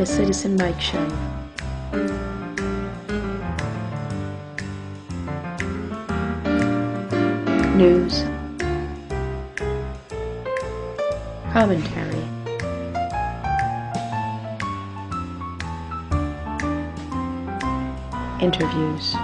The Citizen Mike Show. News. Commentary. Interviews.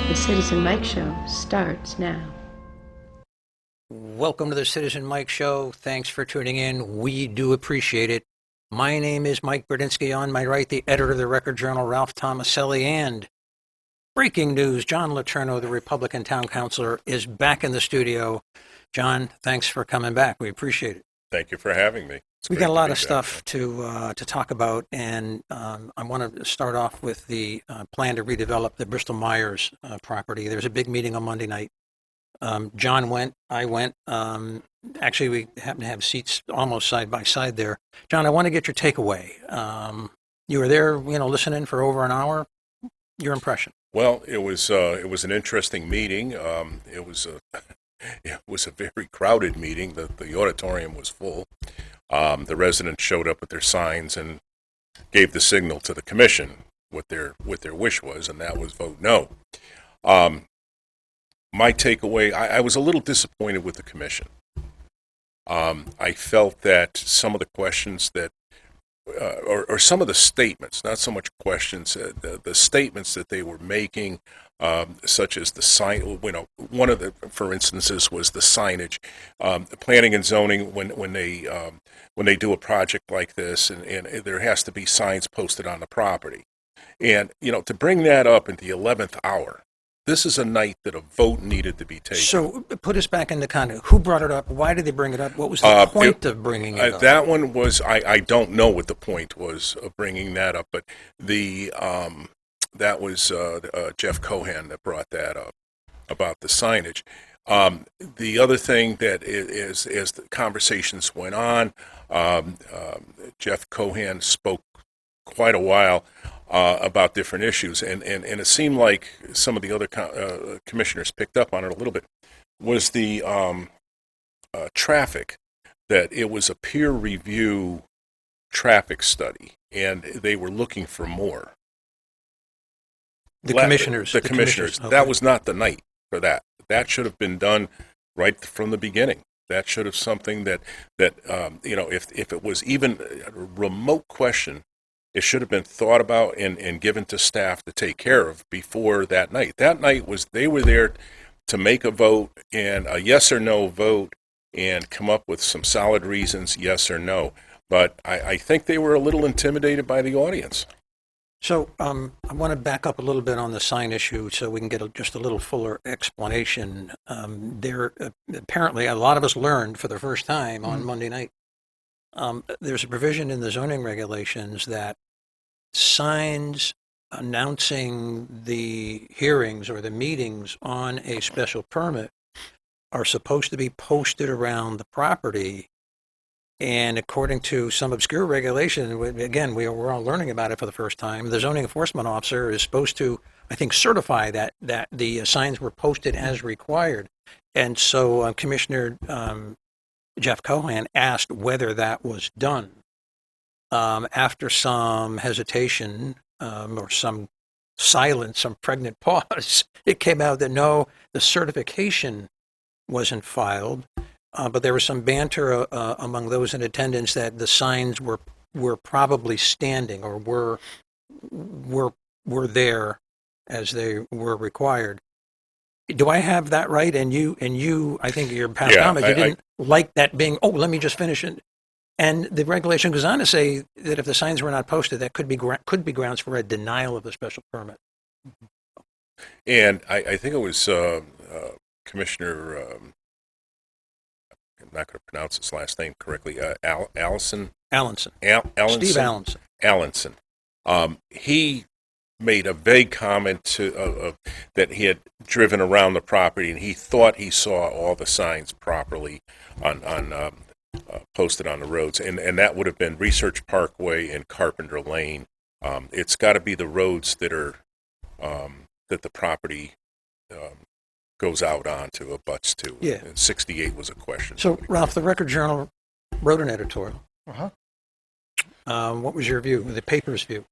The Citizen Mike Show starts now. Welcome to the Citizen Mike Show. Thanks for tuning in. We do appreciate it. My name is Mike Berdinsky. On my right, the editor of the Record Journal, Ralph Tomaselli, and breaking news, John LeTourneau, the Republican town councilor, is back in the studio. John, thanks for coming back. We appreciate it. Thank you for having me. We got a lot of stuff to talk about, and I want to start off with the plan to redevelop the Bristol Myers property. There's a big meeting on Monday night. John went, I went. Actually, we happen to have seats almost side by side there. John, I want to get your takeaway. You were there, listening for over an hour. Your impression? Well, it was an interesting meeting. It was a very crowded meeting. The auditorium was full. The residents showed up with their signs and gave the signal to the commission what their wish was, and that was vote no. My takeaway, I was a little disappointed with the commission. I felt that some of the questions that, or some of the statements, not so much questions, the statements that they were making, such as the sign, one of the, for instances, was the signage. Planning and zoning, when they do a project like this, and there has to be signs posted on the property. And, to bring that up at the 11th hour, this is a night that a vote needed to be taken. So put us back into context. Who brought it up? Why did they bring it up? What was the point of bringing it up? That one was, I don't know what the point was of bringing that up, but that was Jeff Cohen that brought that up about the signage. The other thing that is, as the conversations went on, Jeff Cohen spoke quite a while about different issues, and it seemed like some of the other commissioners picked up on it a little bit, was the traffic, that it was a peer review traffic study, and they were looking for more. The commissioners. Okay. That was not the night for that. That should have been done right from the beginning. That should have something that if it was even a remote question, it should have been thought about and given to staff to take care of before that night. That night they were there to make a vote, and a yes or no vote, and come up with some solid reasons, yes or no. But I think they were a little intimidated by the audience. So I want to back up a little bit on the sign issue so we can get just a little fuller explanation. There apparently, a lot of us learned for the first time on Monday night. There's a provision in the zoning regulations that signs announcing the hearings or the meetings on a special permit are supposed to be posted around the property. And according to some obscure regulation, again, we're all learning about it for the first time, the zoning enforcement officer is supposed to, I think, certify that the signs were posted as required. And so Commissioner Jeff Cohen asked whether that was done. After some hesitation or some silence, some pregnant pause, it came out that no, the certification wasn't filed, but there was some banter among those in attendance that the signs were probably standing or were there as they were required. Do I have that right? And you, I think your past comment, you didn't like that being, let me just finish it. And the regulation goes on to say that if the signs were not posted, that could be grounds for a denial of the special permit. And I think it was Commissioner, I'm not going to pronounce his last name correctly, Allenson. Steve Allenson. Allenson. He made a vague comment that he had driven around the property and he thought he saw all the signs properly posted on the roads, and that would have been Research Parkway and Carpenter Lane. It's got to be the roads that are that the property goes out onto, abuts to. Yeah. And 68 was a question. So, Ralph, the Record Journal wrote an editorial. Uh-huh. What was your view, the paper's view,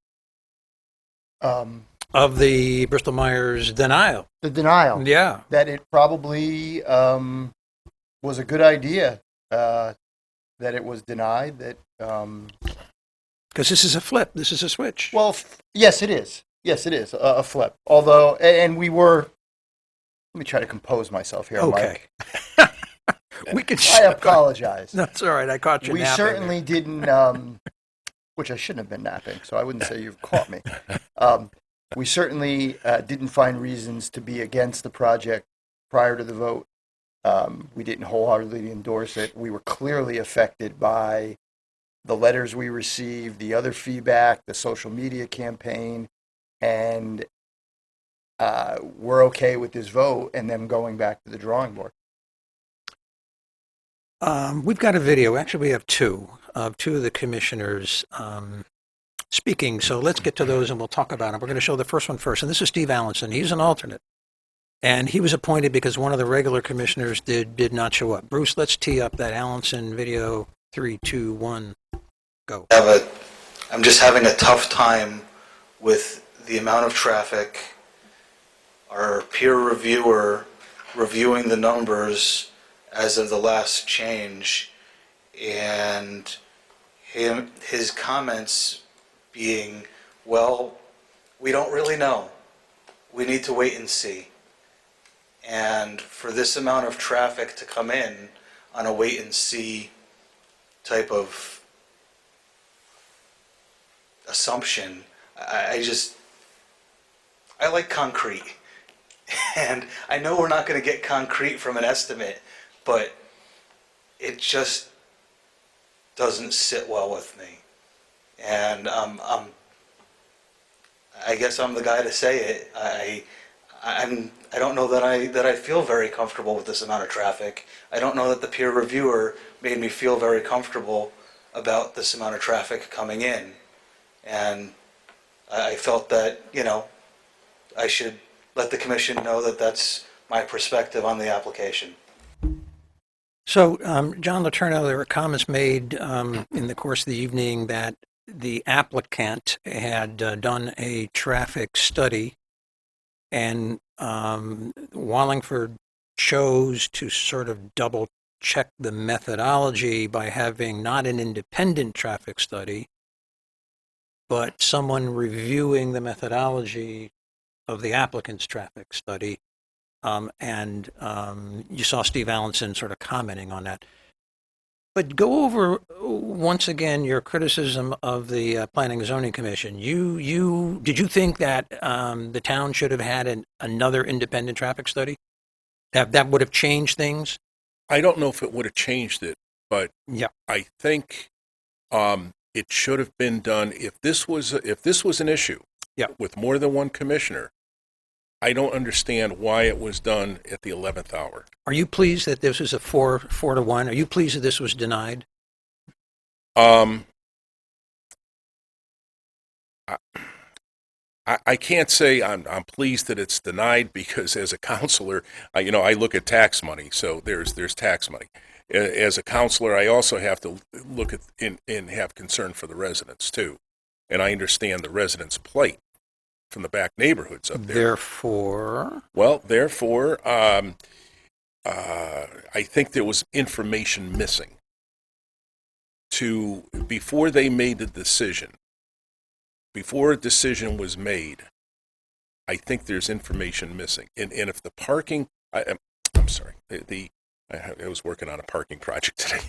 The of the Bristol-Myers denial? denial Yeah. that it probably was a good idea that it was denied. That Because this is a flip. This is a switch. well, yes, it is. Yes, it is a flip. Although, and we were. Let me try to compose myself here, Okay. Mike. We could. I apologize. That's all right. I caught you We napping certainly didn't, which I shouldn't have been napping, so I wouldn't say you've caught me. We certainly didn't find reasons to be against the project prior to the vote. We didn't wholeheartedly endorse it. We were clearly affected by the letters we received, the other feedback, the social media campaign, and we're okay with this vote and them going back to the drawing board. We've got a video. Actually, we have two of the commissioners speaking. So let's get to those and we'll talk about them. We're going to show the first one first. And this is Steve Allenson. He's an alternate. And he was appointed because one of the regular commissioners did not show up. Bruce, let's tee up that Allenson video. 3, 2, 1, go. I'm just having a tough time with the amount of traffic. Our peer reviewer reviewing the numbers as of the last change, and his comments being, well, we don't really know. We need to wait and see. And for this amount of traffic to come in on a wait and see type of assumption, I like concrete. And I know we're not going to get concrete from an estimate, but it just doesn't sit well with me. And I guess I'm the guy to say it. I don't know that I feel very comfortable with this amount of traffic. I don't know that the peer reviewer made me feel very comfortable about this amount of traffic coming in. And I felt that, I should let the commission know that that's my perspective on the application. So, John LeTourneau, there were comments made in the course of the evening that the applicant had done a traffic study, and Wallingford chose to sort of double check the methodology by having not an independent traffic study, but someone reviewing the methodology of the applicant's traffic study. And you saw Steve Allenson sort of commenting on that. But go over once again your criticism of the Planning and Zoning Commission. Did you think that the town should have had another independent traffic study? That would have changed things? I don't know if it would have changed it, but Yeah. I think it should have been done if this was an issue. Yeah. With more than one commissioner. I don't understand why it was done at the 11th hour. Are you pleased that this is a 4-1? Are you pleased that this was denied? I can't say I'm pleased that it's denied, because as a counselor, I look at tax money, so there's tax money. As a counselor, I also have to look at and have concern for the residents too, and I understand the residents' plight from the back neighborhoods up there. Therefore, I think there was information missing before they made the decision. Before a decision was made, I think there's information missing. And if the parking, I'm sorry, I was working on a parking project today.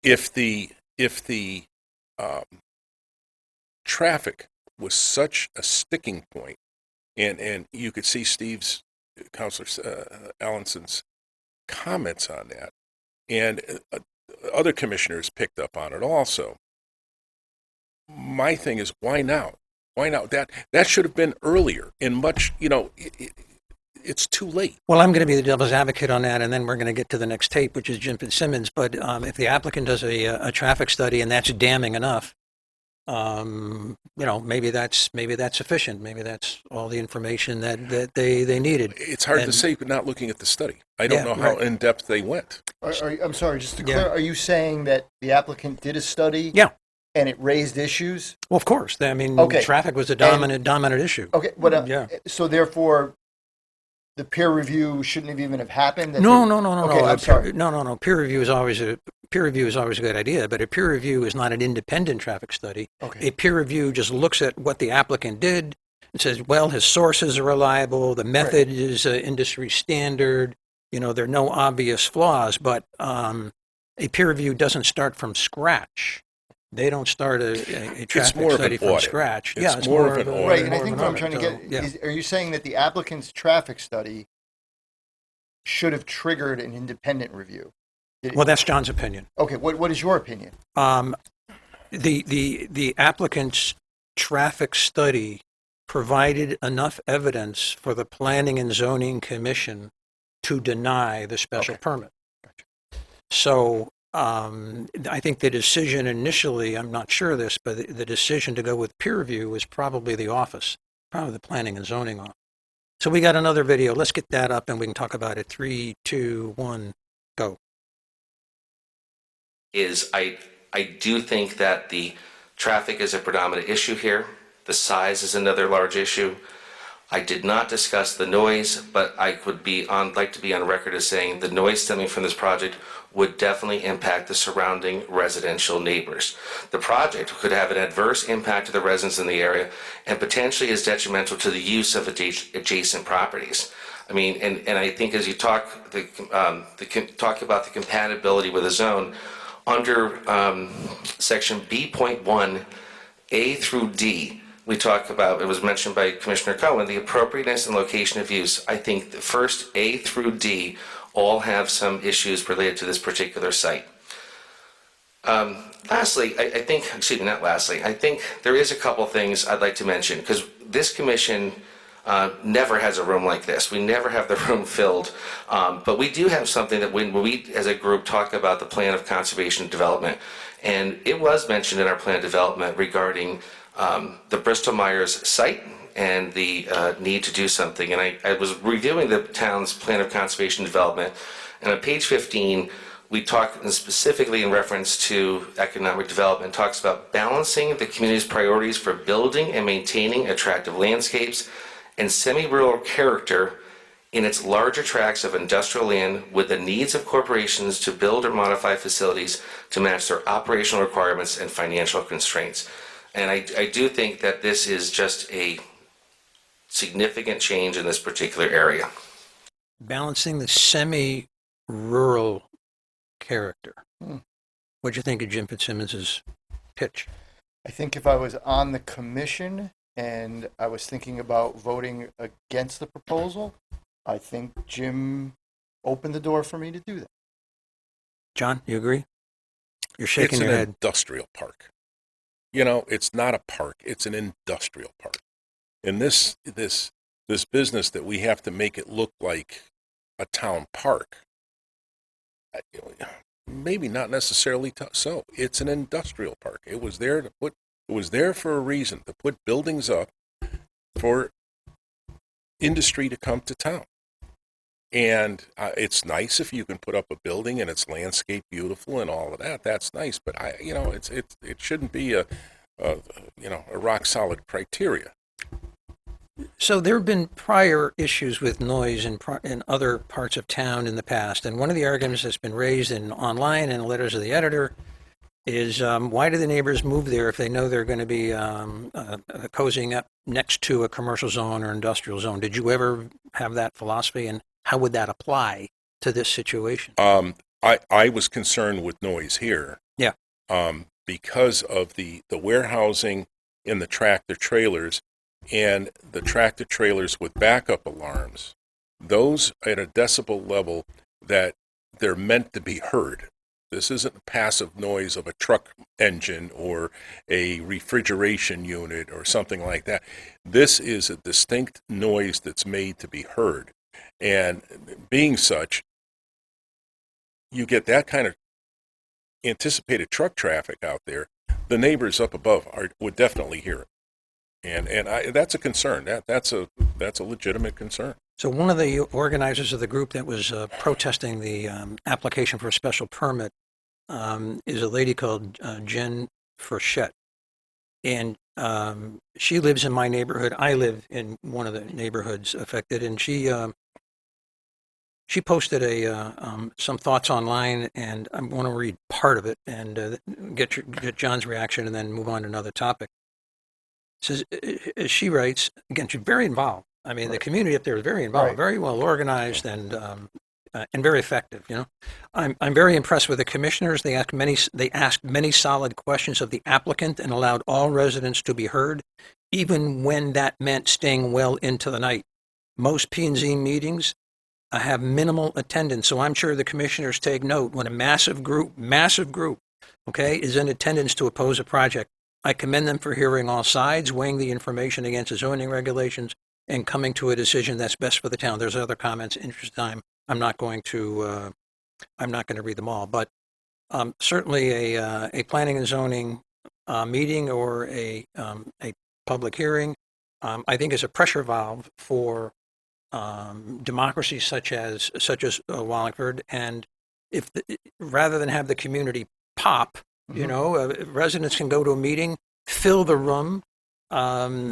If the traffic was such a sticking point, and you could see Councilor Allenson's comments on that, and other commissioners picked up on it also. My thing is, why now? Why not? That should have been earlier and much, it's too late. Well, I'm going to be the devil's advocate on that, and then we're going to get to the next tape, which is Jim Fitzsimmons. But if the applicant does a traffic study and that's damning enough, maybe that's sufficient. Maybe that's all the information that they needed. It's hard to say, but not looking at the study. I don't know how in depth they went. I'm sorry, just to clear, are you saying that the applicant did a study? Yeah. And it raised issues? Well, of course. I mean, Okay. traffic was a dominant issue. Okay, Yeah. so therefore, the peer review shouldn't have even have happened? No. Okay, I'm sorry. No. Peer review is always a good idea, but a peer review is not an independent traffic study. Okay. A peer review just looks at what the applicant did and says, well, his sources are reliable, the method is industry standard, there are no obvious flaws, but a peer review doesn't start from scratch. They don't start a traffic study from scratch. It's more of an audit. Right, and I think what I'm trying to get is, are you saying that the applicant's traffic study should have triggered an independent review? Well, that's John's opinion. Okay, what is your opinion? The applicant's traffic study provided enough evidence for the Planning and Zoning Commission to deny the special permit. So I think the decision initially, I'm not sure of this, but the decision to go with peer review was probably the Planning and Zoning office. So we got another video. Let's get that up and we can talk about it. 3, 2, 1, go. I do think that the traffic is a predominant issue here. The size is another large issue. I did not discuss the noise, but I would like to be on record as saying the noise stemming from this project would definitely impact the surrounding residential neighbors. The project could have an adverse impact to the residents in the area and potentially is detrimental to the use of adjacent properties. I mean, and I think as you talk about the compatibility with the zone, under section B.1 A through D, we talk about, it was mentioned by Commissioner Cohen, the appropriateness and location of use. I think the first A through D all have some issues related to this particular site. Lastly, I think there is a couple things I'd like to mention, because this commission never has a room like this. We never have the room filled, but we do have something that when we as a group talk about the plan of conservation and development, and it was mentioned in our plan of development regarding the Bristol-Myers site and the need to do something. And I was reviewing the town's plan of conservation and development, and on page 15, we talk specifically in reference to economic development, talks about balancing the community's priorities for building and maintaining attractive landscapes and semi-rural character in its larger tracts of industrial land with the needs of corporations to build or modify facilities to match their operational requirements and financial constraints. And I do think that this is just a significant change in this particular area. Balancing the semi-rural character. What'd you think of Jim Fitzsimmons' pitch? I think if I was on the commission and I was thinking about voting against the proposal, I think Jim opened the door for me to do that. John, you agree? You're shaking your It's head. an industrial park. It's not a park. It's an industrial park. And this business that we have to make it look like a town park, maybe not necessarily so. It's an industrial park. It was there for a reason, to put buildings up for industry to come to town. And it's nice if you can put up a building and it's landscape beautiful and all of that. That's nice, but it shouldn't be a rock solid criteria. So there have been prior issues with noise in other parts of town in the past, and one of the arguments that's been raised online and letters of the editor is why do the neighbors move there if they know they're going to be cozying up next to a commercial zone or industrial zone? Did you ever have that philosophy, and how would that apply to this situation? I was concerned with noise here. Yeah. Because of the warehousing in the tractor trailers and the tractor trailers with backup alarms, those at a decibel level that they're meant to be heard. This isn't the passive noise of a truck engine or a refrigeration unit or something like that. This is a distinct noise that's made to be heard. And being such, you get that kind of anticipated truck traffic out there, the neighbors up above would definitely hear it. And that's a concern. That's a legitimate concern. So one of the organizers of the group that was protesting the application for a special permit is a lady called Jen Frechette. And she lives in my neighborhood. I live in one of the neighborhoods affected, and she posted some thoughts online, and I want to read part of it and get John's reaction, and then move on to another topic. It says, as she writes, again, she's very involved. I mean, the community up there is very involved, very well organized, and very effective. You know, I'm very impressed with the commissioners. They asked many solid questions of the applicant and allowed all residents to be heard, even when that meant staying well into the night. Most P&Z meetings have minimal attendance, so I'm sure the commissioners take note when a massive group, okay, is in attendance to oppose a project. I commend them for hearing all sides, weighing the information against the zoning regulations, and coming to a decision that's best for the town. There's other comments. Interest time. I'm not going to read them all, but certainly a planning and zoning meeting or a public hearing, I think, is a pressure valve for democracies such as Wallingford. And rather than have the community pop, you know, residents can go to a meeting, fill the room,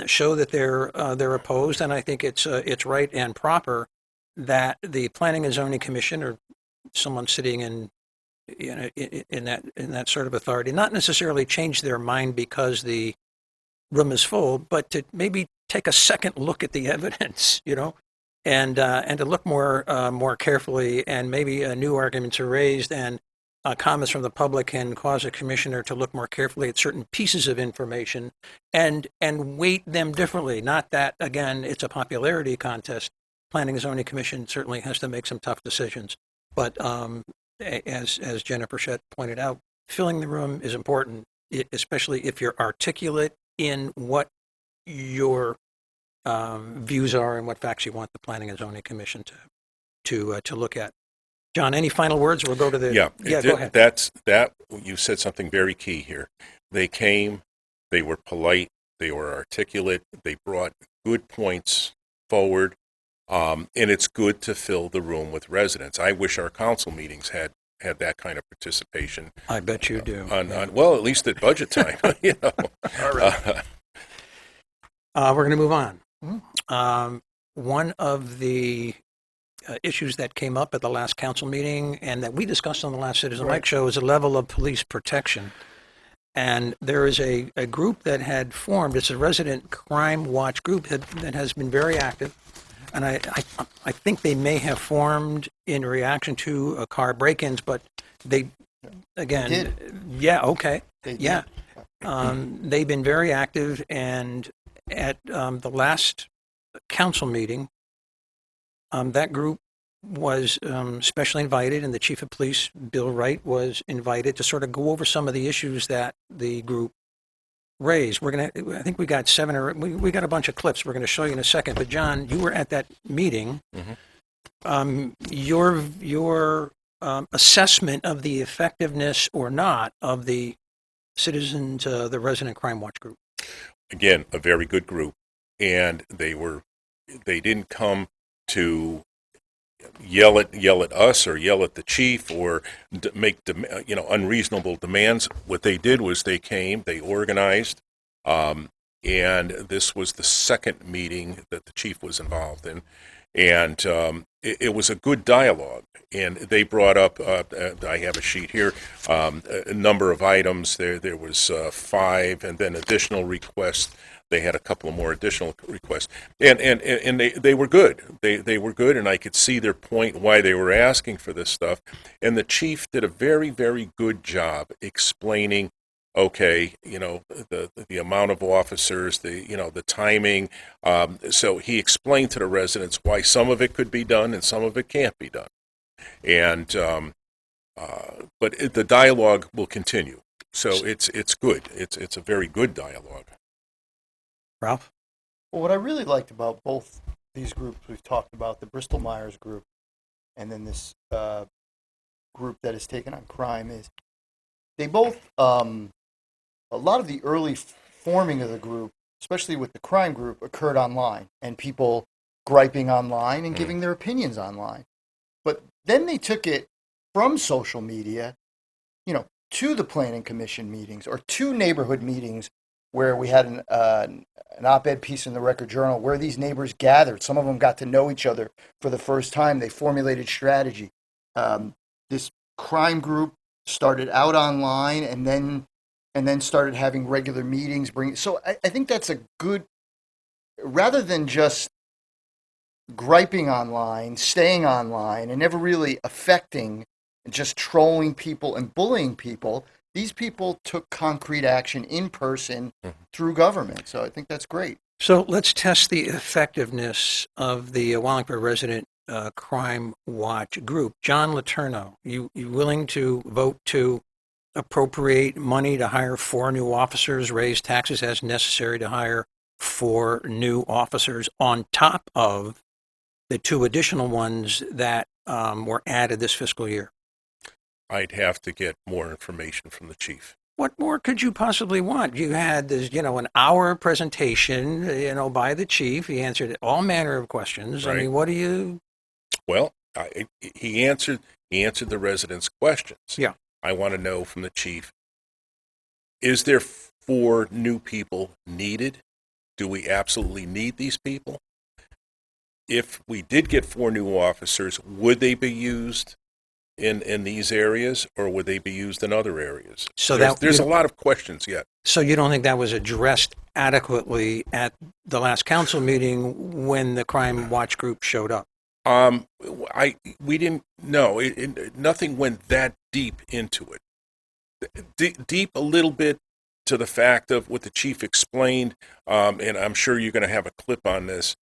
show that they're opposed, and I think it's right and proper that the Planning and Zoning Commission or someone sitting in that sort of authority not necessarily change their mind because the room is full, but to maybe take a second look at the evidence, you know, and to look more carefully, and maybe new arguments are raised, and comments from the public can cause a commissioner to look more carefully at certain pieces of information and weight them differently. Not that, again, it's a popularity contest. Planning and Zoning Commission certainly has to make some tough decisions. But as Jennifer Shett pointed out, filling the room is important, especially if you're articulate in what your views are and what facts you want the Planning and Zoning Commission to look at. John, any final words? We'll go to the... Go ahead. You said something very key here. They came, they were polite, they were articulate, they brought good points forward, and it's good to fill the room with residents. I wish our council meetings had that kind of participation. I bet you do. Well, at least at budget time, you know. All right. We're going to move on. One of the issues that came up at the last council meeting and that we discussed on the last Citizen Mike show is a level of police protection. And there is a group that had formed. It's a resident crime watch group that has been very active. And I think they may have formed in reaction to car break-ins, but they, again, They did. Yeah, okay. They did. Yeah. They've been very active, and at the last council meeting, that group was specially invited, and the chief of police, Bill Wright, was invited to sort of go over some of the issues that the group raised. I think we got we got a bunch of clips we're going to show you in a second. But John, you were at that meeting. Your assessment of the effectiveness or not of the citizens, the resident crime watch group. Again, a very good group, and they didn't come to yell at us or yell at the chief or make unreasonable demands. What they did was they came, they organized, and this was the second meeting that the chief was involved in, and it was a good dialogue. And they brought up, I have a sheet here, a number of items. There was 5, and then additional requests. They had a couple of more additional requests, and they were good. They were good, and I could see their point why they were asking for this stuff. And the chief did a very, very good job explaining, okay, the amount of officers, the timing. So he explained to the residents why some of it could be done and some of it can't be done. And But the dialogue will continue. So it's good. It's a very good dialogue. Ralph? Well, what I really liked about both these groups we've talked about, the Bristol Myers group and then this group that has taken on crime, is they both, a lot of the early forming of the group, especially with the crime group, occurred online and people griping online and giving their opinions online. But then they took it from social media, to the planning commission meetings or to neighborhood meetings where we had an op-ed piece in the Record Journal where these neighbors gathered. Some of them got to know each other for the first time. They formulated strategy. This crime group started out online and then started having regular meetings. So I think that's a good, rather than just griping online, staying online, and never really affecting and just trolling people and bullying people, these people took concrete action in person through government. So I think that's great. So let's test the effectiveness of the Wallingford Resident Crime Watch group. John LeTourneau, you willing to vote to appropriate money to hire 4 new officers, raise taxes as necessary to hire 4 new officers on top of the 2 additional ones that were added this fiscal year? I'd have to get more information from the chief. What more could you possibly want? You had this, an hour presentation, by the chief. He answered all manner of questions. I Right. mean, what do you? Well, he answered the residents' questions. Yeah. I want to know from the chief, is there 4 new people needed? Do we absolutely need these people? If we did get 4 new officers, would they be used in these areas, or would they be used in other areas? So there's a lot of questions yet. So you don't think that was addressed adequately at the last council meeting when the Crime Watch group showed up? We didn't know. Nothing went that deep into it. Deep a little bit to the fact of what the chief explained, and I'm sure you're going to have a clip on this.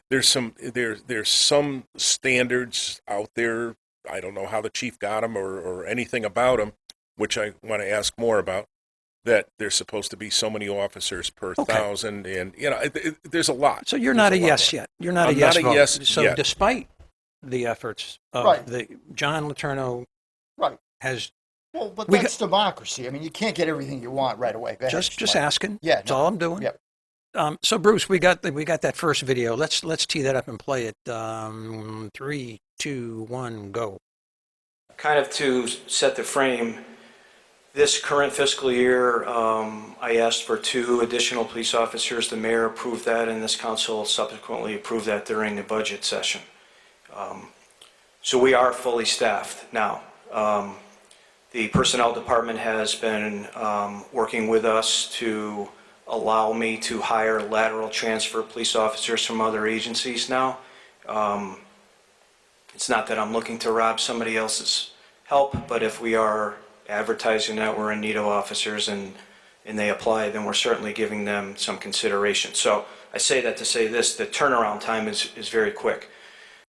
There's some standards out there. I don't know how the chief got them or anything about them, which I want to ask more about. That there's supposed to be so many officers per 1,000, and there's a lot. So you're not a yes yet. You're not a I'm yes not a vote. yes So yet. despite the efforts of Right. the John LeTourneau Right. has Well, but We that's democracy. I mean, you can't get everything you want right away. Go ahead, just Mike. asking. Yeah, That's no. all I'm doing. Yep. So Bruce, we got that first video. Let's tee that up and play it. 3, 2, 1, go. Kind of to set the frame, this current fiscal year, I asked for 2 additional police officers. The mayor approved that, and this council subsequently approved that during the budget session. So we are fully staffed now. The personnel department has been working with us to allow me to hire lateral transfer police officers from other agencies now. It's not that I'm looking to rob somebody else's help, but if we are advertising that we're in need of officers and they apply, then we're certainly giving them some consideration. So I say that to say this, the turnaround time is very quick.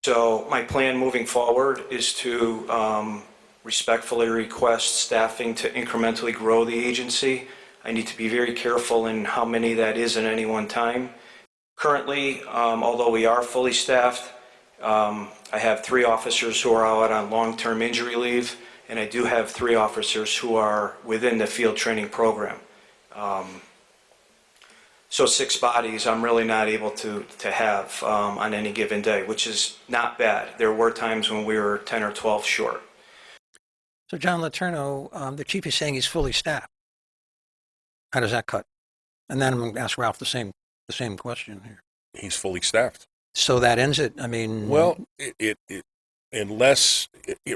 So my plan moving forward is to respectfully request staffing to incrementally grow the agency. I need to be very careful in how many that is at any one time. Currently, although we are fully staffed, I have 3 officers who are out on long-term injury leave, and I do have 3 officers who are within the field training program. So 6 bodies I'm really not able to have on any given day, which is not bad. There were times when we were 10 or 12 short. So John LeTourneau, the chief is saying he's fully staffed. How does that cut? And then I'm going to ask Ralph the same question here. He's fully staffed. So that ends it. I mean, Well,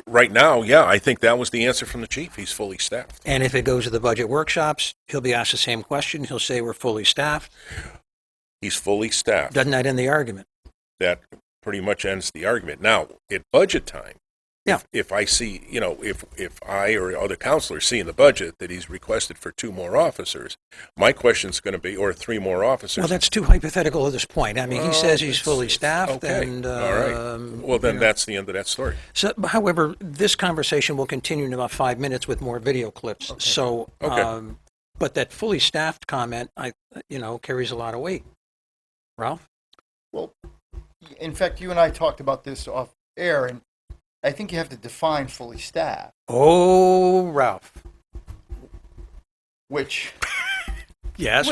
right now, yeah, I think that was the answer from the chief. He's fully staffed. and if it goes to the budget workshops, he'll be asked the same question. He'll say we're fully staffed. He's fully staffed. Doesn't that end the argument? That pretty much ends the argument. Now, at budget time, Yeah. If I see, if I or other counselors see in the budget that he's requested for 2 more officers, my question's going to be, or 3 more officers. Well, that's too hypothetical at this point. I mean, he Well, says he's fully it's staffed, okay. and All right. Well, then that's the end of that story. So, however, this conversation will continue in about 5 minutes with more video clips. So, Okay. but that fully staffed comment, carries a lot of weight. Ralph? Well, in fact, you and I talked about this off air, and I think you have to define fully staffed, Oh, Ralph. which Yes.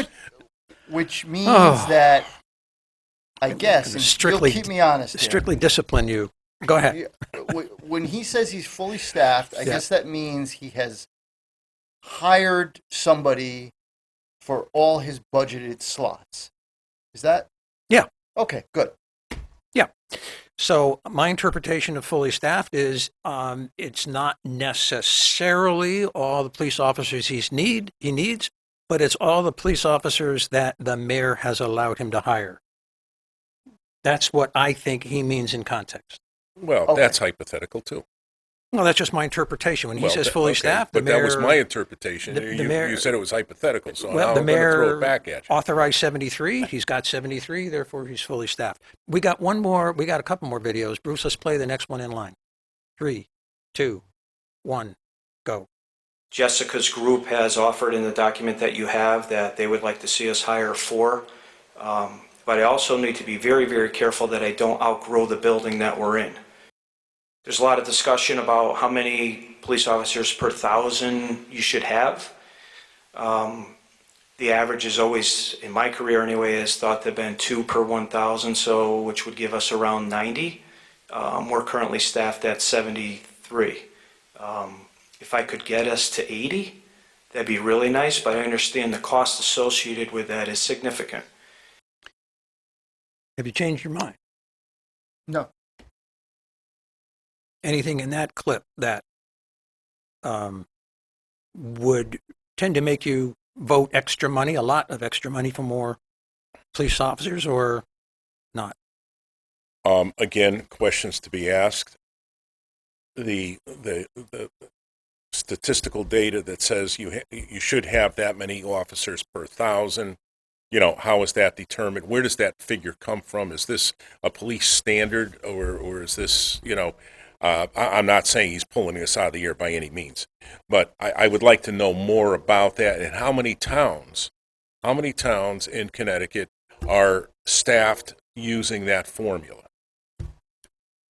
which means Oh. that, I guess, and Strictly- you'll keep me honest here. Strictly discipline you. Go ahead. When he says he's fully staffed, I Yeah. guess that means he has hired somebody for all his budgeted slots. Is that? Yeah. Okay, good. So my interpretation of fully staffed is it's not necessarily all the police officers he needs, but it's all the police officers that the mayor has allowed him to hire. That's what I think he means in context. Well, Okay. that's hypothetical too. Well, that's just my interpretation. When he Well, says that- fully okay, staffed, but the mayor, that was my interpretation. the you, mayor- you said it was hypothetical, so well, now the I'm going to throw mayor it back at you. authorized 73. He's got 73, therefore he's fully staffed. We got a couple more videos. Bruce, let's play the next one in line. 3, 2, 1, go. Jessica's group has offered in the document that you have that they would like to see us hire 4. But I also need to be very, very careful that I don't outgrow the building that we're in. There's a lot of discussion about how many police officers per 1,000 you should have. The average is always, in my career anyway, is thought to have been 2 per 1,000, so which would give us around 90. We're currently staffed at 73. If I could get us to 80, that'd be really nice, but I understand the cost associated with that is significant. Have you changed your mind? No. Anything in that clip that would tend to make you vote extra money, a lot of extra money for more police officers, or not? Again, questions to be asked. The statistical data that says you should have that many officers per 1,000. How is that determined? Where does that figure come from? Is this a police standard, or is this, I'm not saying he's pulling this out of the air by any means, but I would like to know more about that, and how many towns in Connecticut are staffed using that formula.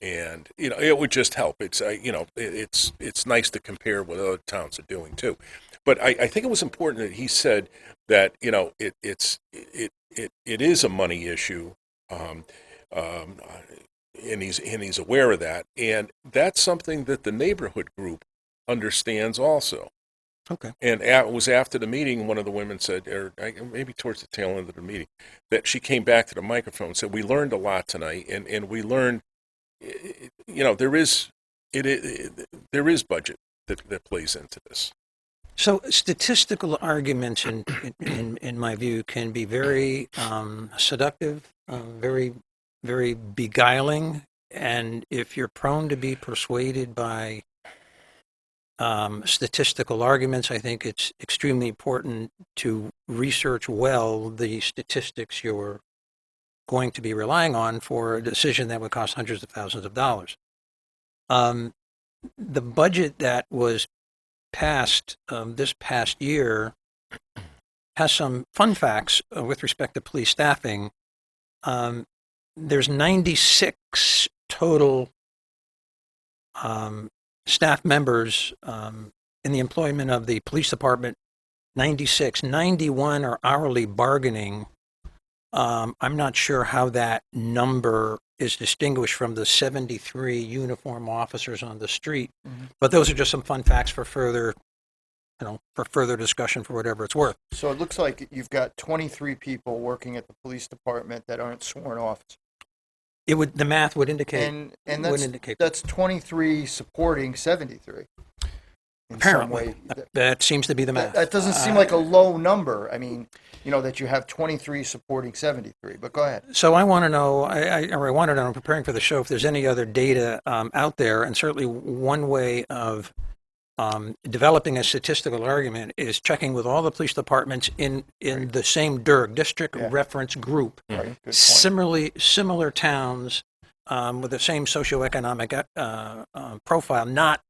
And, it would just help. It's, it's nice to compare what other towns are doing too. But I think it was important that he said that, it is a money issue, and he's aware of that. And that's something that the neighborhood group understands also. Okay. And it was after the meeting, one of the women said, or maybe towards the tail end of the meeting, that she came back to the microphone and said, we learned a lot tonight, and we learned, there is budget that plays into this. So statistical arguments, in my view, can be very seductive, very, very beguiling. And if you're prone to be persuaded by statistical arguments, I think it's extremely important to research well the statistics you're going to be relying on for a decision that would cost hundreds of thousands of dollars. The budget that was passed this past year has some fun facts with respect to police staffing. There's 96 total staff members in the employment of the police department. 96, 91 are hourly bargaining. I'm not sure how that number is distinguished from the 73 uniform officers on the street, but those are just some fun facts for further, for further discussion, for whatever it's worth. So it looks like you've got 23 people working at the police department that aren't sworn officers. The math would indicate. And would indicate that's 23 supporting 73. in some Apparently, way. that seems to be the math. That doesn't seem like a low number. I mean, that you have 23 supporting 73, but go ahead. So I want to know, I wanted to know, preparing for the show, if there's any other data out there, and certainly one way of developing a statistical argument is checking with all the police departments in the same DIRG, District Reference Group. Right, good point. Similar towns with the same socioeconomic profile, not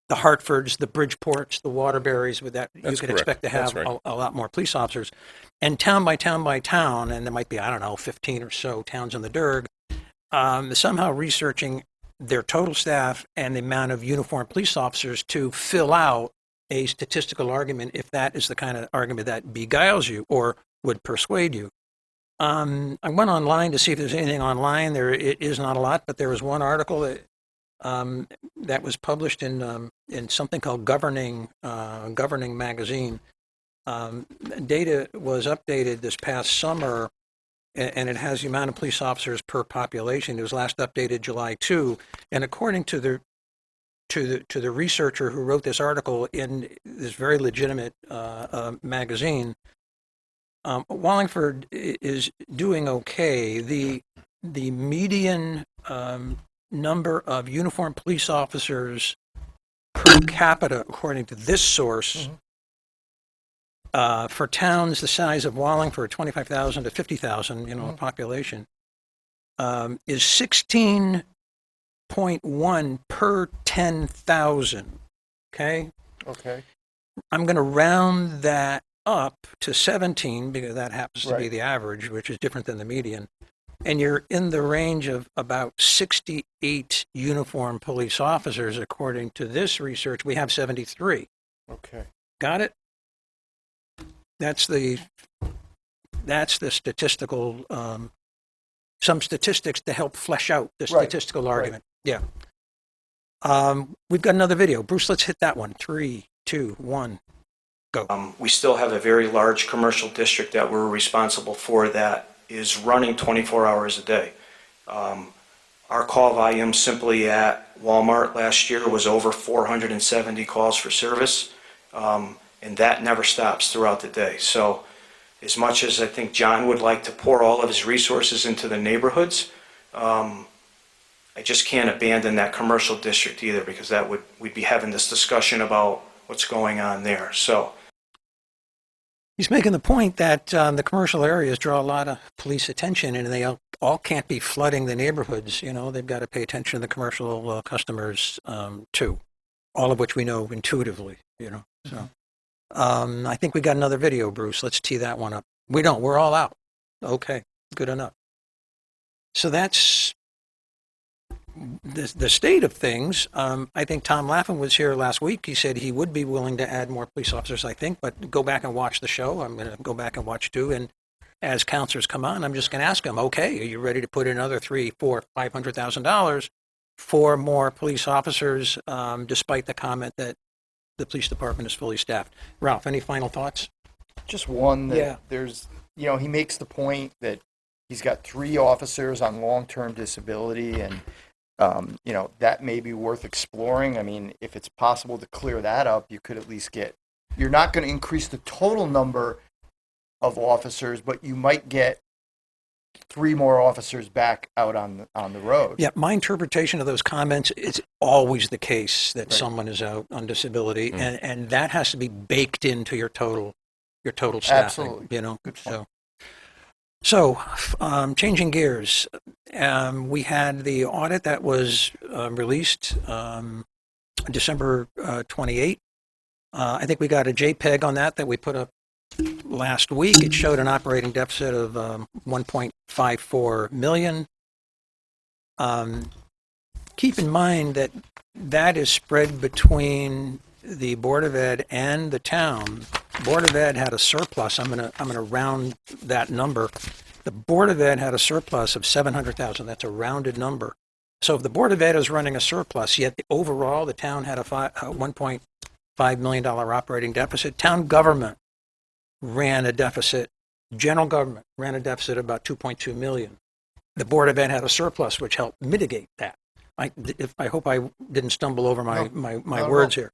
the Hartfords, the Bridgeports, the Waterburys, with that you That's could correct. expect to That's have right. a lot more police officers. And town by town by town, and there might be, I don't know, 15 or so towns in the DIRG, somehow researching their total staff and the amount of uniformed police officers to fill out a statistical argument, if that is the kind of argument that beguiles you or would persuade you. I went online to see if there's anything online. It is not a lot, but there was one article that was published in something called Governing magazine. Data was updated this past summer, and it has the amount of police officers per population. It was last updated July 2, and according to the researcher who wrote this article in this very legitimate magazine, Wallingford is doing okay. The median number of uniformed police officers per capita, according to this source, for towns the size of Wallingford, 25,000 to 50,000, population, is 16.1 per 10,000. Okay? Okay. I'm going to round that up to 17 because that happens to be Right. the average, which is different than the median. And you're in the range of about 68 uniformed police officers. According to this research, we have 73. Okay. Got it? That's the statistical, some statistics to help flesh out the Right, statistical argument. Yeah. We've got another video. Bruce, let's hit that one. 3, 2, 1, go. We still have a very large commercial district that we're responsible for that is running 24 hours a day. Our call volume simply at Walmart last year was over 470 calls for service, and that never stops throughout the day. So as much as I think John would like to pour all of his resources into the neighborhoods, I just can't abandon that commercial district either, because we'd be having this discussion about what's going on there. So He's making the point that the commercial areas draw a lot of police attention, and they all can't be flooding the neighborhoods. They've got to pay attention to the commercial customers too, all of which we know intuitively. So I think we got another video, Bruce. Let's tee that one up. We don't. We're all out. Okay, good enough. So that's the state of things. I think Tom Laffin was here last week. He said he would be willing to add more police officers, I think, but go back and watch the show. I'm going to go back and watch too. And as counselors come on, I'm just going to ask them, okay, are you ready to put in another $300,000, $400,000, $500,000 for more police officers, despite the comment that the police department is fully staffed? Ralph, any final thoughts? Just one that Yeah. there's, he makes the point that he's got 3 officers on long-term disability, and that may be worth exploring. I mean, if it's possible to clear that up, you could at least you're not going to increase the total number of officers, but you might get 3 more officers back out on the road. Yeah, my interpretation of those comments is always the case that Right. someone is out on disability, and that has to be baked into your total staffing. Absolutely. Good point. So changing gears, we had the audit that was released December 28. I think we got a JPEG on that we put up last week. It showed an operating deficit of 1.54 million. Keep in mind that is spread between the Board of Ed and the town. Board of Ed had a surplus. I'm gonna round that number. The Board of Ed had a surplus of 700,000. That's a rounded number. So if the Board of Ed is running a surplus, yet overall the town had a $1.5 million operating deficit. Town government ran a deficit. General government ran a deficit of about 2.2 million. The Board of Ed had a surplus, which helped mitigate that. I hope I didn't stumble over my not at words all. here.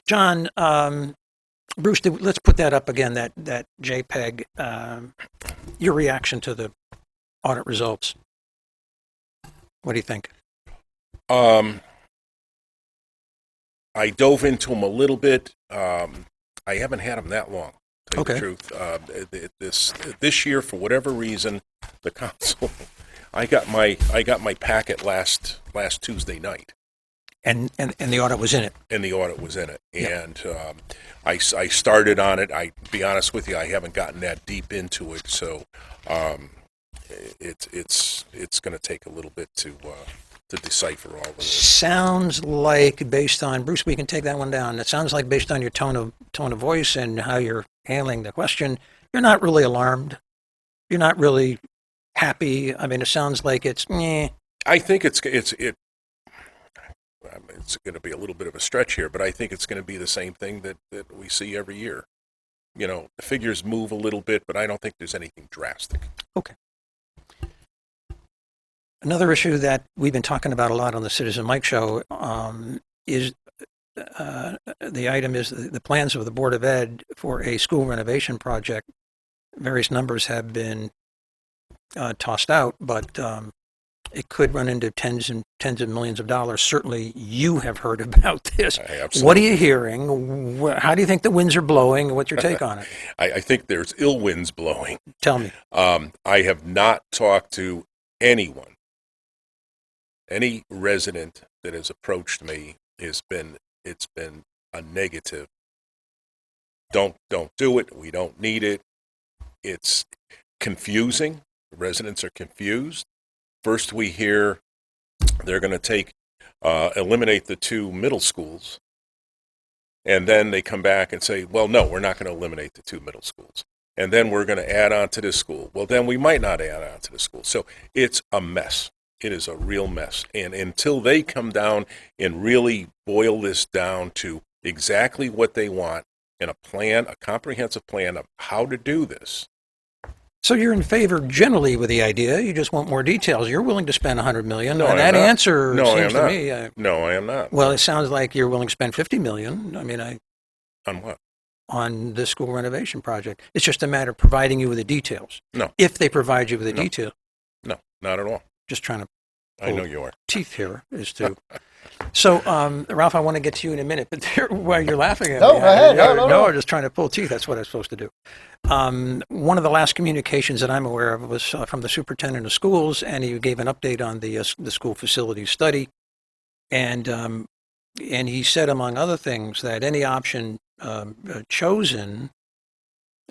John, Bruce, let's put that up again, that JPEG, your reaction to the audit results. What do you think? I dove into them a little bit. I haven't had them that long, to tell you Okay. the truth. This year, for whatever reason, the council, I got my packet last Tuesday night. And the audit was in it. And the audit was in it. Yeah. And I started on it. I be honest with you, I haven't gotten that deep into it, so it's going to take a little bit to decipher all of this. Sounds like, based on, Bruce, we can take that one down. It sounds like, based on your tone of voice and how you're handling the question, you're not really alarmed. You're not really happy. I mean, it sounds like it's meh. I think it's going to be a little bit of a stretch here, but I think it's going to be the same thing that we see every year. You know, the figures move a little bit, but I don't think there's anything drastic. Okay. Another issue that we've been talking about a lot on the Citizen Mike Show is the item is the plans of the Board of Ed for a school renovation project. Various numbers have been tossed out, but it could run into tens of millions of dollars. Certainly, you have heard about this. Absolutely. What are you hearing? How do you think the winds are blowing? What's your take on it? I think there's ill winds blowing. Tell me. I have not talked to anyone, any resident that has approached me. It's been a negative. Don't do it. We don't need it. It's confusing. The residents are confused. First we hear they're going to eliminate the 2 middle schools. And then they come back and say, well, no, we're not going to eliminate the 2 middle schools. And then we're going to add on to this school. Well, then we might not add on to the school. So it's a mess. It is a real mess. And until they come down and really boil this down to exactly what they want and a comprehensive plan of how to do this. So you're in favor generally with the idea. You just want more details. You're willing to spend $100 million. No, and I am that not. answer No, I seems am to not. me. No, I am not. Well, it sounds like you're willing to spend $50 million. I mean, On what? on the school renovation project. It's just a matter of providing you with the details. No. If they provide you with the No. detail. No, not at all. Just trying to I know you are. teeth here is to. So, Ralph, I want to get to you in a minute, but while you're laughing at No, me, go ahead. No. I'm just trying to pull teeth. That's what I'm supposed to do. One of the last communications that I'm aware of was from the superintendent of schools, and he gave an update on the school facilities study, and he said, among other things, that any option chosen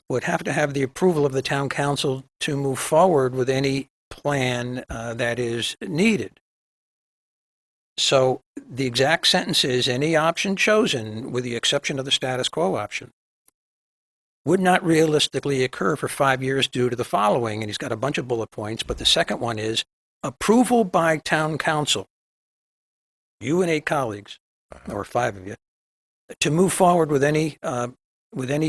would have to have the approval of the town council to move forward with any plan that is needed. So the exact sentence is, any option chosen, with the exception of the status quo option, would not realistically occur for 5 years due to the following. And he's got a bunch of bullet points, but the second one is approval by town council, you and 8 colleagues, or 5 of you, to move forward with any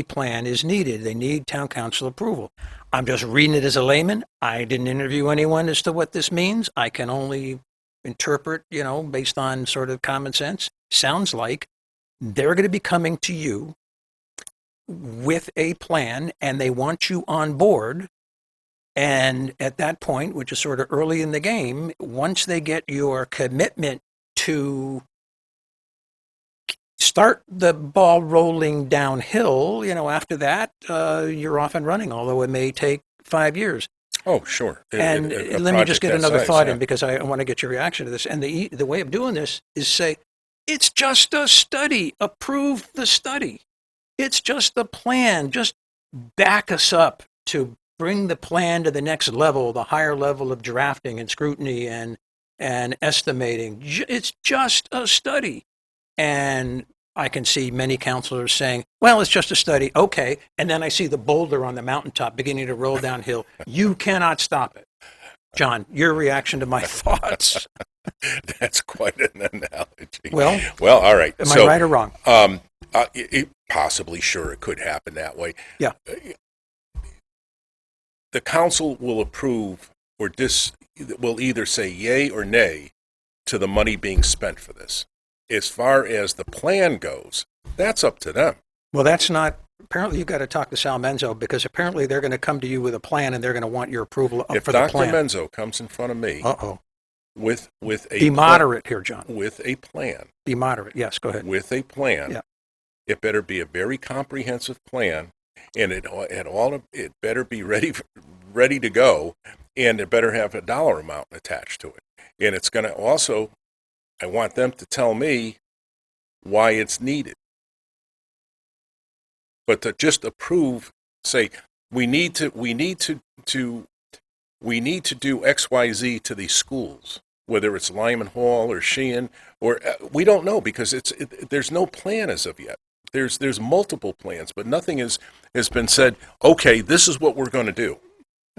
plan is needed. They need town council approval. I'm just reading it as a layman. I didn't interview anyone as to what this means. I can only interpret, based on sort of common sense. Sounds like they're going to be coming to you with a plan and they want you on board. And at that point, which is sort of early in the game, once they get your commitment to start the ball rolling downhill, after that, you're off and running, although it may take 5 years. Oh, sure. And A let me just project get that another size, thought yeah. in, because I want to get your reaction to this. And the way of doing this is say, it's just a study. Approve the study. It's just a plan. Just back us up to bring the plan to the next level, the higher level of drafting and scrutiny and estimating. It's just a study. And I can see many counselors saying, well, it's just a study. Okay. And then I see the boulder on the mountaintop beginning to roll downhill. You cannot stop it. John, your reaction to my thoughts. That's quite an analogy. Well, all right. Am I right or wrong? Possibly, sure, it could happen that way. Yeah. The council will approve will either say yay or nay to the money being spent for this. As far as the plan goes, That's up to them. Well, that's not, apparently you've got to talk to Sal Menzo, because apparently they're going to come to you with a plan and they're going to want your approval If for the Dr. plan. Menzo comes in front of me Uh-oh. with a Be moderate here, John. with a plan, Be moderate. Yes, go ahead. with a plan, Yeah. it better be a very comprehensive plan, and it better be ready to go, and it better have a dollar amount attached to it. And it's going to also, I want them to tell me why it's needed. But to just approve, say we need to do XYZ to these schools, whether it's Lyman Hall or Sheehan, or we don't know, because there's no plan as of yet. There's multiple plans, but nothing has been said. Okay, this is what we're going to do.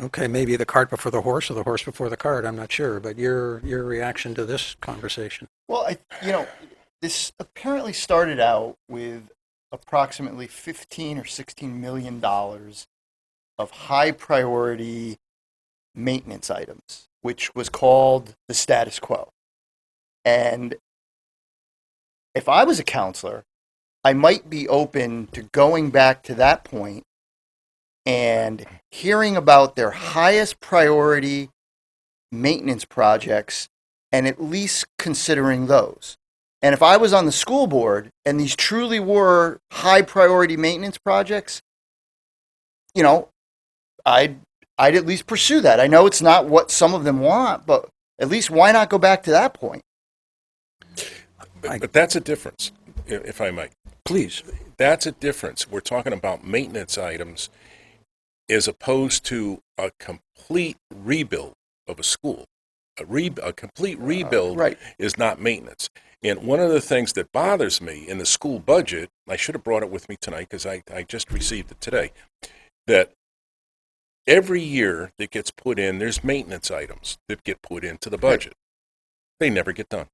Okay, maybe the cart before the horse, or the horse before the cart. I'm not sure, but your reaction to this conversation. Well, this apparently started out with approximately 15 or 16 million dollars of high priority maintenance items, which was called the status quo. And if I was a counselor, I might be open to going back to that point and hearing about their highest priority maintenance projects and at least considering those. And if I was on the school board and these truly were high priority maintenance projects, I'd at least pursue that. I know it's not what some of them want, but at least why not go back to that point? But that's a difference, if I might. Please. That's a difference. We're talking about maintenance items as opposed to a complete rebuild of a school. A complete rebuild right. is not maintenance. And one of the things that bothers me in the school budget, I should have brought it with me tonight because I just received it today, that every year that gets put in, there's maintenance items that get put into the budget. They never get done.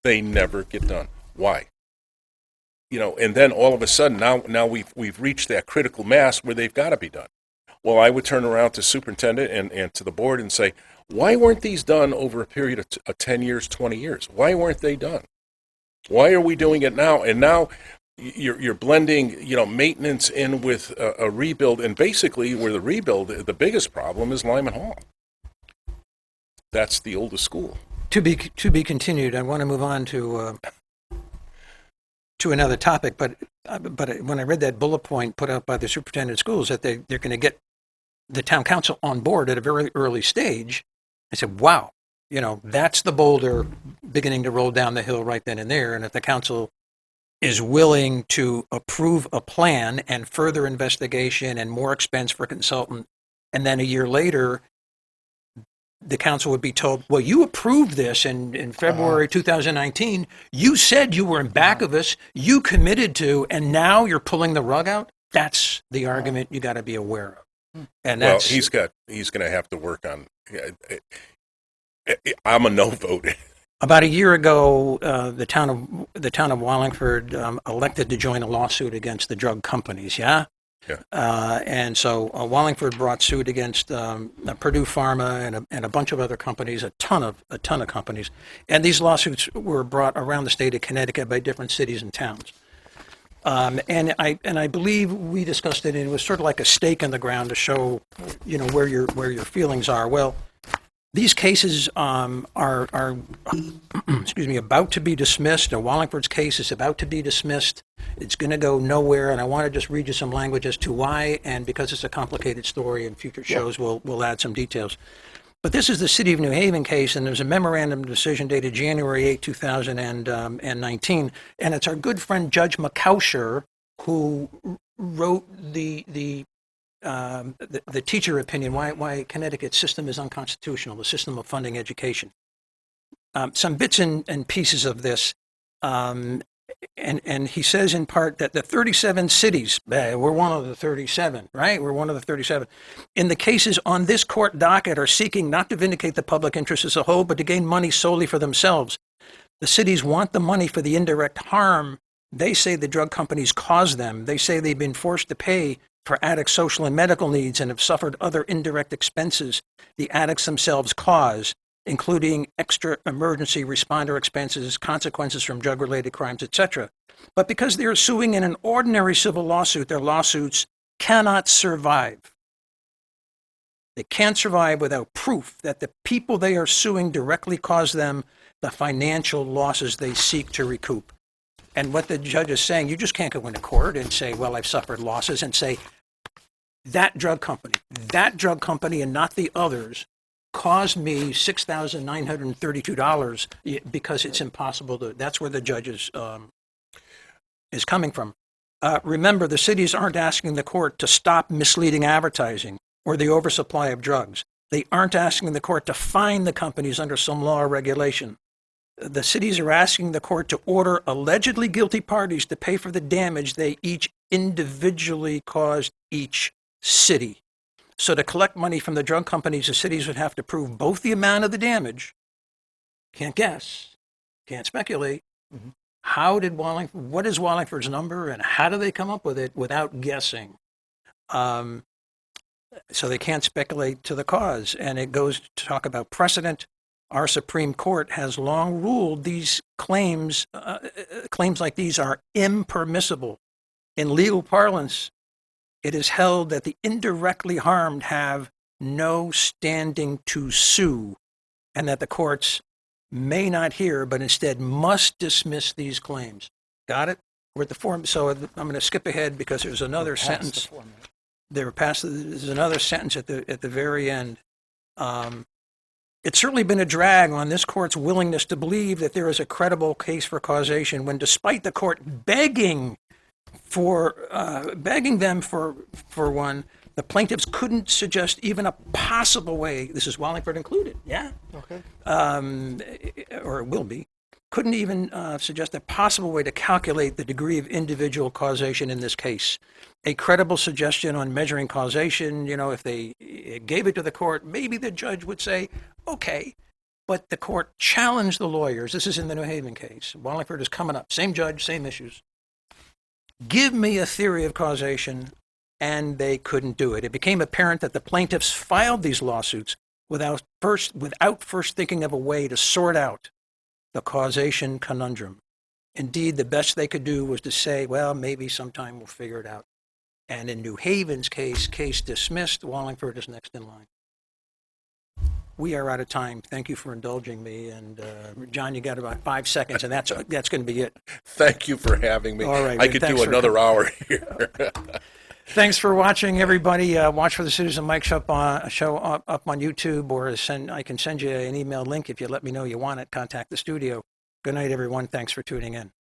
They never get done. Why? And then all of a sudden, now we've reached that critical mass where they've got to be done. Well, I would turn around to superintendent and to the board and say, why weren't these done over a period of 10 years, 20 years? Why weren't they done? Why are we doing it now? And now you're blending, maintenance in with a rebuild, and basically where the rebuild, the biggest problem is Lyman Hall. That's the oldest school. To be continued. I want to move on to another topic, but when I read that bullet point put out by the superintendent of schools that they're going to get the town council on board at a very early stage, I said, wow, that's the boulder beginning to roll down the hill right then and there. And if the council is willing to approve a plan and further investigation and more expense for a consultant, and then a year later, the council would be told, well, you approved this in February 2019. You said you were in back of us. You committed to, and now you're pulling the rug out. That's the argument you got to be aware of. And that's, he's going to have to work on. I'm a no vote. About a year ago, the town of Wallingford elected to join a lawsuit against the drug companies. Yeah. Yeah. And so Wallingford brought suit against Purdue Pharma and a bunch of other companies, a ton of companies. And these lawsuits were brought around the state of Connecticut by different cities and towns. And I believe we discussed it, and it was sort of like a stake in the ground to show, where your feelings are. Well, these cases are about to be dismissed. Wallingford's case is about to be dismissed. It's going to go nowhere, and I want to just read you some language as to why, and because it's a complicated story, in future shows we'll add some details. But this is the City of New Haven case, and there's a memorandum decision dated January 8, 2019, and it's our good friend Judge McCousher who wrote the teacher opinion, why Connecticut's system is unconstitutional, the system of funding education. Some bits and pieces of this, and he says in part that the 37 cities, we're one of the 37, right? We're one of the 37. In the cases on this court docket are seeking not to vindicate the public interest as a whole, but to gain money solely for themselves. The cities want the money for the indirect harm they say the drug companies cause them. They say they've been forced to pay for addicts' social and medical needs and have suffered other indirect expenses the addicts themselves cause. including extra emergency responder expenses, consequences from drug-related crimes, etc. But because they are suing in an ordinary civil lawsuit, their lawsuits cannot survive. They can't survive without proof that the people they are suing directly caused them the financial losses they seek to recoup. And what the judge is saying, you just can't go into court and say, well, I've suffered losses, and say, that drug company and not the others caused me $6,932 because it's impossible to, that's where the judge is coming from. Remember, the cities aren't asking the court to stop misleading advertising or the oversupply of drugs. They aren't asking the court to fine the companies under some law or regulation. The cities are asking the court to order allegedly guilty parties to pay for the damage they each individually caused each city. So to collect money from the drug companies, the cities would have to prove both the amount of the damage, can't guess, can't speculate. Mhm. What is Wallingford's number and how do they come up with it without guessing? So they can't speculate to the cause. And it goes to talk about precedent. Our Supreme Court has long ruled these claims like these are impermissible. In legal parlance, it is held that the indirectly harmed have no standing to sue, and that the courts may not hear, but instead must dismiss these claims. Got it? We're at the form. So I'm going to skip ahead because there's another sentence. There's another sentence at the very end. It's certainly been a drag on this court's willingness to believe that there is a credible case for causation when, despite the court begging them for one, the plaintiffs couldn't suggest even a possible way, this is Wallingford included, yeah? Okay. Or it will be, couldn't even suggest a possible way to calculate the degree of individual causation in this case. A credible suggestion on measuring causation, if they gave it to the court, maybe the judge would say, okay, but the court challenged the lawyers. This is in the New Haven case. Wallingford is coming up, same judge, same issues. Give me a theory of causation, and they couldn't do it. It became apparent that the plaintiffs filed these lawsuits without first thinking of a way to sort out the causation conundrum. Indeed, the best they could do was to say, well, maybe sometime we'll figure it out. And in New Haven's case dismissed, Wallingford is next in line. We are out of time. Thank you for indulging me. And John, you got about 5 seconds, and that's going to be it. Thank you for having me. All right, I could thanks do for another hour here. Thanks for watching, everybody. Watch for the Citizen Mike show up on YouTube, or I can send you an email link if you let me know you want it. Contact the studio. Good night, everyone. Thanks for tuning in.